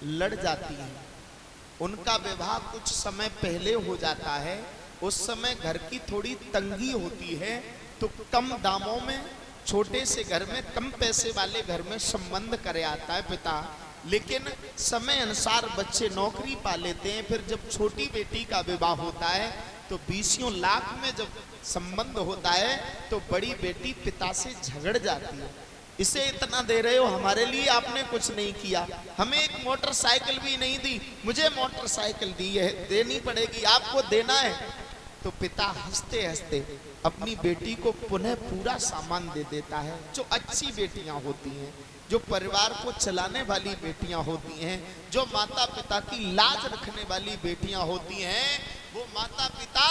लड़ जाती हैं, उनका विवाह कुछ समय पहले हो जाता है, उस समय घर की थोड़ी तंगी होती है, तो कम दामों में छोटे से घर में, कम पैसे वाले घर में संबंध करे आता है पिता। लेकिन समय अनुसार बच्चे नौकरी पा लेते हैं। फिर जब छोटी बेटी का विवाह होता है तो 20 लाख में जब संबंध होता है तो बड़ी बेटी पिता से झगड़ जाती है, इसे इतना दे रहे हो, हमारे लिए आपने कुछ नहीं किया, हमें एक मोटरसाइकिल भी नहीं दी, मुझे मोटरसाइकिल दी है, देनी पड़ेगी, आपको देना है। तो पिता हंसते हंसते अपनी बेटी को पुनः पूरा सामान दे देता है। जो अच्छी बेटियां होती हैं, जो परिवार को चलाने वाली बेटियां होती हैं, जो माता पिता की लाज रखने वाली बेटियां होती हैं, वो माता पिता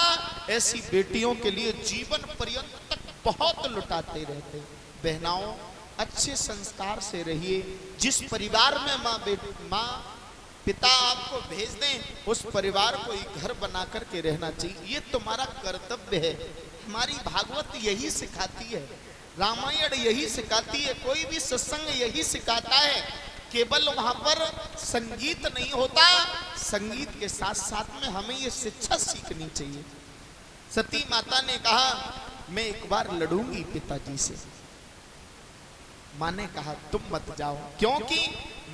ऐसी बेटियों के लिए जीवन पर्यंत तक बहुत लुटाते रहते हैं। बहनाओं, अच्छे संस्कार से रहिए। जिस परिवार में माँ पिता आपको भेज दें, उस परिवार को एक घर बना करके रहना चाहिए, ये तुम्हारा कर्तव्य है। हमारी भागवत यही सिखाती है, रामायण यही सिखाती है, कोई भी सत्संग यही सिखाता है। केवल वहां पर संगीत नहीं होता, संगीत के साथ साथ में हमें ये शिक्षा सीखनी चाहिए। सती माता ने कहा, मैं एक बार लड़ूंगी पिताजी से। माँ ने कहा, तुम मत जाओ, क्योंकि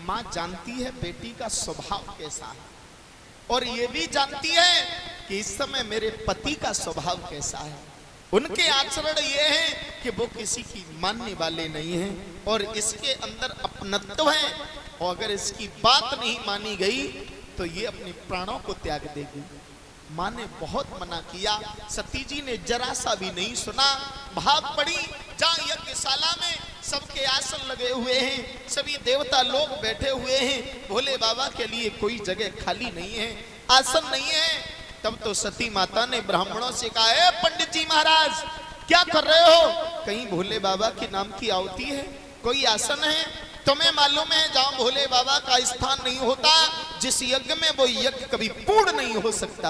माँ जानती है बेटी का स्वभाव कैसा है, और ये भी जानती है कि इस समय मेरे पति का स्वभाव कैसा है। उनके आचरण ये है कि वो किसी की मानने वाले नहीं हैं, और इसके अंदर अपनत्व है, और अगर इसकी बात नहीं मानी गई तो ये अपने प्राणों को त्याग देगी। माँ ने बहुत मना किया, सती जी ने जरा सा भी नहीं सुना, भाग पड़ी। जहाँ यज्ञशाला में सबके आसन लगे हुए हैं, सभी देवता लोग बैठे हुए हैं, भोले बाबा के लिए कोई जगह खाली नहीं है, आसन नहीं है। तब तो सती माता ने ब्राह्मणों से कहा, पंडित जी महाराज क्या कर रहे हो? कहीं भोले बाबा के नाम की आहुति है, कोई आसन है? तुम्हें मालूम है जहाँ भोले बाबा का स्थान नहीं होता, जिस यज्ञ में वो यज्ञ कभी पूर्ण नहीं हो सकता।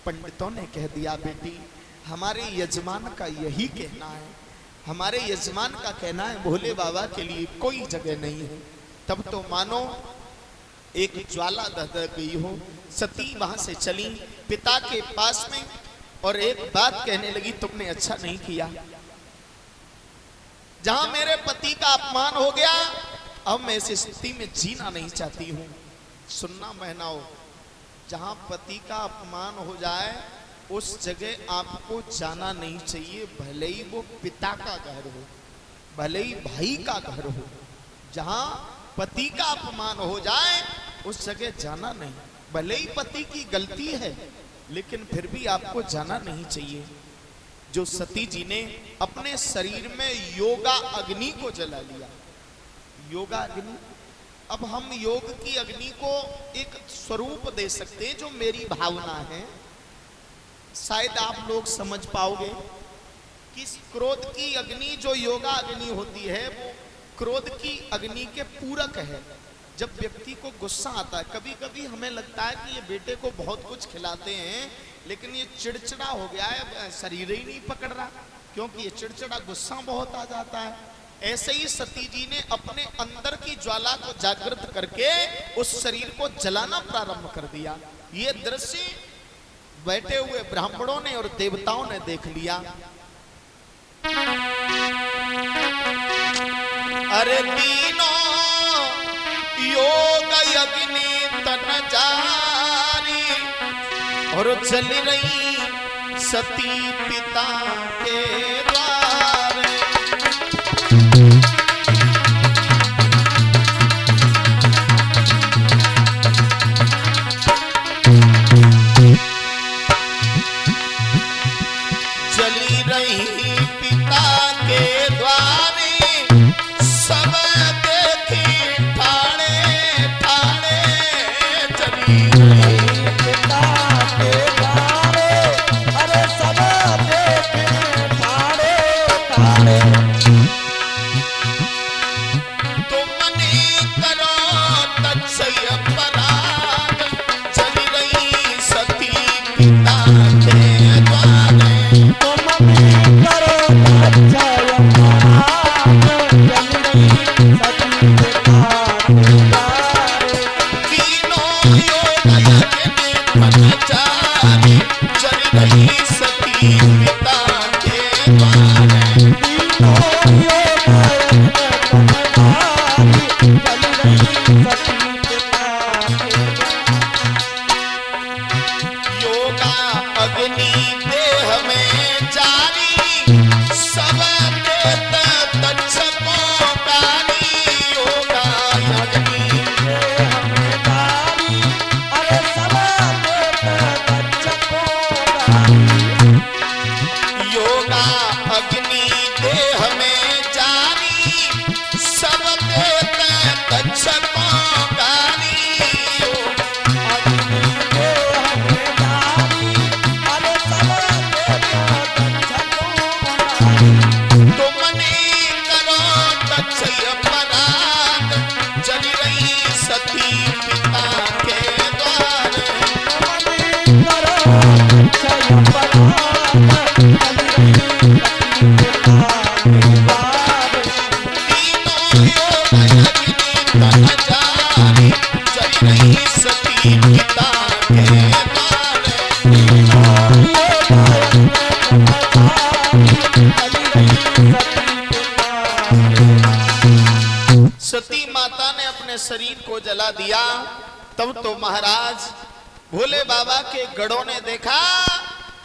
पंडितों ने कह दिया, बेटी हमारे यजमान का यही कहना है, हमारे यजमान का कहना है भोले बाबा के लिए कोई जगह नहीं है। तब तो मानो एक ज्वाला दहक गई हो। सती वहां से चली पिता के पास में, और एक बात कहने लगी, तुमने अच्छा नहीं किया, जहां मेरे पति का अपमान हो गया, अब मैं इस स्थिति में जीना नहीं चाहती हूं। सुनना बहनाओ, जहां पति का अपमान हो जाए उस जगह आपको जाना नहीं चाहिए, भले ही वो पिता का घर हो, भले ही भाई का घर हो। जहां पति का अपमान हो जाए उस जगह जाना नहीं, भले ही पति की गलती है, लेकिन फिर भी आपको जाना नहीं चाहिए। जो सती जी ने अपने शरीर में योगा अग्नि को जला लिया, योगा अग्नि, अब हम योग की अग्नि को एक स्वरूप दे सकते हैं जो मेरी भावना है, शायद आप लोग समझ पाओगे कि क्रोध की अग्नि जो योगा अग्नि होती है वो क्रोध की अग्नि के पूरक है। जब व्यक्ति को गुस्सा आता है, कभी कभी हमें लगता है कि ये बेटे को बहुत कुछ खिलाते हैं लेकिन ये चिड़चिड़ा हो गया है, शरीर ही नहीं पकड़ रहा, क्योंकि ये चिड़चिड़ा गुस्सा बहुत आ जाता है। ऐसे ही सती जी ने अपने अंदर की ज्वाला को जागृत करके उस शरीर को जलाना प्रारंभ कर दिया। ये दृश्य बैठे हुए ब्राह्मणों ने और देवताओं ने देख लिया। अरे तीनों योग अग्नि तन जारी, और चल रही सती पिता के द्वार। चली रही पिता के द्वारे, सब देखी ठाणे ठाणे। चली रही पिता के द्वारे, अरे सब देखी ठाणे योगा अग्नि देह में जारी, सब देत तत्स को गारी। योगा अग्नि देह में जारी, अरे सब देत तत्स को गारी। योगा अग्नि देह में जारी, सब देत तत्स को गारी। सती माता ने अपने शरीर को जला दिया। तब तो महाराज भोले बाबा के गढ़ों ने देखा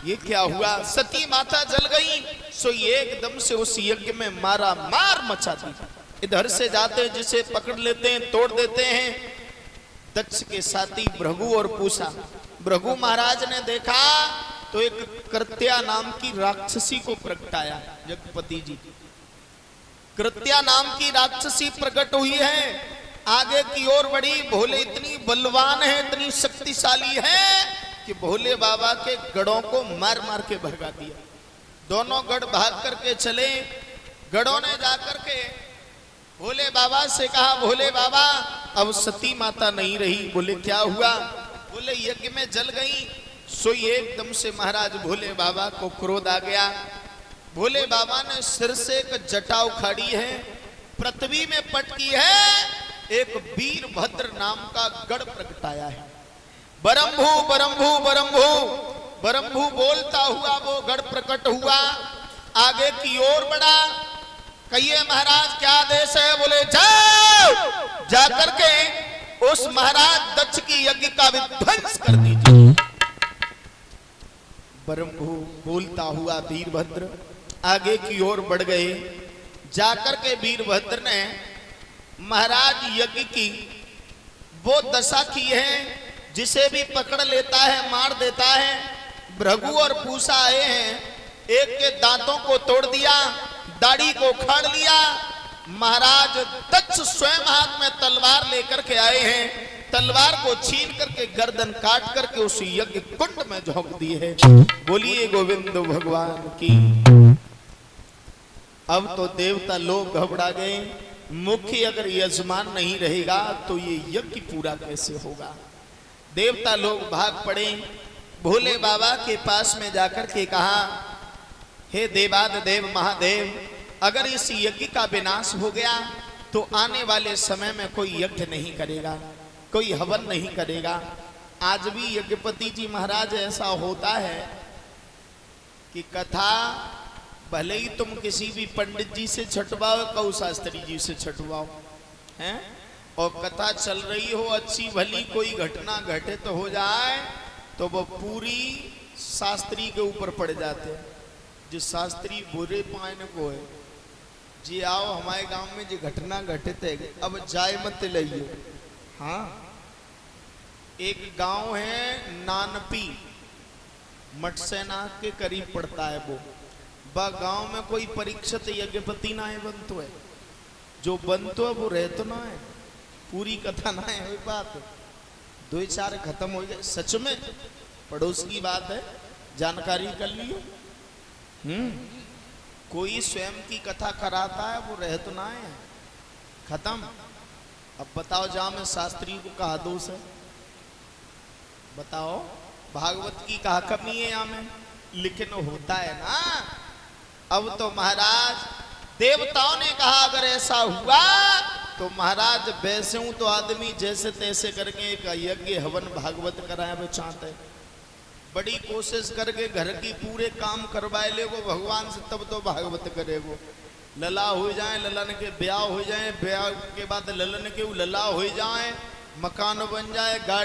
ये क्या हुआ। सती माता जल गई, सो ये एकदम से उस यज्ञ में मारा मार मचा दी। इधर से जाते जिसे पकड़ लेते हैं, तोड़ देते हैं। दक्ष के साथी भृगु और पूषा। भृगु महाराज ने देखा तो एक कृत्या नाम की राक्षसी को प्रगटाया। जगपति जी, कृत्या नाम की राक्षसी प्रकट हुई है, आगे की ओर बढ़ी। भोले इतनी बलवान है, इतनी शक्तिशाली है कि भोले बाबा के गढ़ों को मार मार के भगा दिया। दोनों गढ़ भाग करके चले। गढ़ों ने जाकर के भोले बाबा से कहा, भोले बाबा अब सती माता नहीं रही। बोले क्या हुआ? बोले यज्ञ में जल गई। सो ये एकदम से महाराज भोले बाबा को क्रोध आ गया। भोले बाबा ने सिर से एक जटा उखाड़ी है, पृथ्वी में पटकी है, एक वीरभद्र नाम का गढ़ प्रगटाया है। बरम्भू बरम्भू बरम्भू बरम्भू बोलता हुआ वो गढ़ प्रकट हुआ। आगे की ओर बढ़ा। कहिए महाराज क्या आदेश है? बोले जाओ, जाकर के उस महाराज दक्ष की यज्ञ का विध्वंस कर दीजिए। बरम्भू बोलता हुआ वीरभद्र आगे की ओर बढ़ गए। जाकर के वीरभद्र ने महाराज यज्ञ की वो दशा की है, जिसे भी पकड़ लेता है मार देता है। भृगु और पूषा आए हैं, एक के दांतों को तोड़ दिया, दाढ़ी को उखाड़ लिया। महाराज दक्ष स्वयं हाथ में तलवार लेकर के आए हैं। तलवार को छीन करके गर्दन काट करके उस यज्ञ कुंड में झोंक दी है। बोलिए गोविंद भगवान की। अब तो देवता लोग घबरा गए। मुख्य अगर यजमान नहीं रहेगा तो ये यज्ञ पूरा कैसे होगा? देवता लोग भाग पड़े। भोले बाबा के पास में जाकर के कहा, हे देवाधिदेव महादेव, अगर इस यज्ञ का विनाश हो गया तो आने वाले समय में कोई यज्ञ नहीं करेगा, कोई हवन नहीं करेगा। आज भी यज्ञपति जी महाराज ऐसा होता है कि कथा भले ही तुम किसी भी पंडित जी से छटवाओ, कौ शास्त्री जी से छटवाओ, हैं, और कथा चल रही हो अच्छी भली, कोई घटना घटे तो हो जाए तो वो पूरी शास्त्री के ऊपर पड़ जाते हैं। जो शास्त्री बुरे पायन को है जी, आओ हमारे गांव में जो घटना घटित है, अब जाए मत लइयो। हाँ, एक गांव है नानपी, मटसेना के करीब पड़ता है वो। गांव में कोई परीक्षित यज्ञपति ना है बनतो है, जो बनतो है वो रहतो ना है, पूरी कथा ना है। वही बात दो चार खत्म हो जाए, सच में पड़ोस की बात है, जानकारी कर लियो। कोई स्वयं की कथा कराता है वो रहतो ना है, खत्म। अब बताओ जहां में शास्त्री को कहा दोष है, बताओ भागवत की कहा कमी है यहाँ में, लेकिन होता है ना। अब तो महाराज देवताओं ने कहा अगर ऐसा हुआ तो महाराज वैसे हूं तो आदमी जैसे तैसे करके एक यज्ञ हवन भागवत कराए वो चाहते, बड़ी कोशिश करके घर की पूरे काम करवाए ले वो भगवान से, तब तो भागवत करे वो। लला हो जाए, ललन के ब्याह हो जाए, ब्याह के बाद ललन के लला हो जाए, मकान बन जाए, गाड़ी